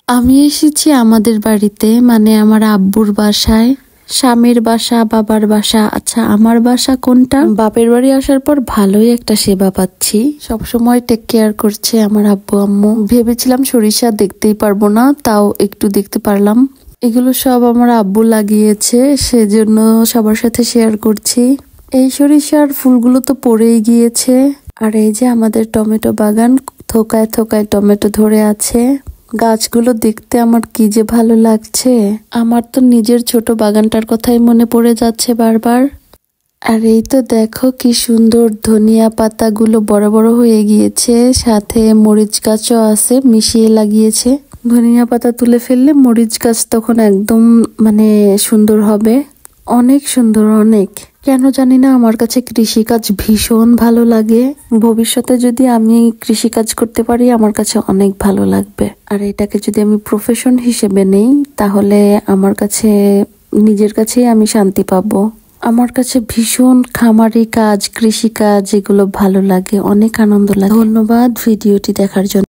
আমি এসেছি আমাদের বাড়িতে, মানে আমার আব্বুর বাসায়। স্বামীর বাসা, বাবার বাসা। আচ্ছা, আমার বাসা কোনটা? বাপের বাড়ি আসার পর ভালোই একটা সেবা পাচ্ছি, সবসময় টেক কেয়ার করছে আমার আব্বু আম্মু। ভেবেছিলাম সরিষা দেখতেই পারবো না, তাও একটু দেখতে পারলাম। এগুলো সব আমার আব্বু লাগিয়েছে, সেজন্য সবার সাথে শেয়ার করছি। এই সরিষার ফুলগুলো তো পড়েই গিয়েছে। আর এই যে আমাদের টমেটো বাগান, থোকায় থোকায় টমেটো ধরে আছে। গাছগুলো দেখতে আমার কি যে ভালো লাগছে। আমার তো নিজের ছোট বাগানটার কথাই মনে পড়ে যাচ্ছে বারবার। আর এই তো দেখো কি সুন্দর ধনিয়া পাতাগুলো বড় বড় হয়ে গিয়েছে, সাথে মরিচ গাছও আছে, মিশিয়ে লাগিয়েছে। ধনিয়া পাতা তুলে ফেললে মরিচ গাছ তখন একদম মানে সুন্দর হবে, অনেক সুন্দর। অনেক কেন জানি না আমার কাছে কৃষিকাজ ভীষণ ভালো লাগে। ভবিষ্যতে যদি আমি কৃষিকাজ করতে পারি আমার কাছে অনেক ভালো লাগবে। আর এটাকে যদি আমি প্রফেশন হিসেবে নেই তাহলে আমার কাছে নিজের কাছেই আমি শান্তি পাবো। আমার কাছে ভীষণ খামারি কাজ, কৃষিকাজ এগুলো ভালো লাগে, অনেক আনন্দ লাগে। ধন্যবাদ ভিডিওটি দেখার জন্য।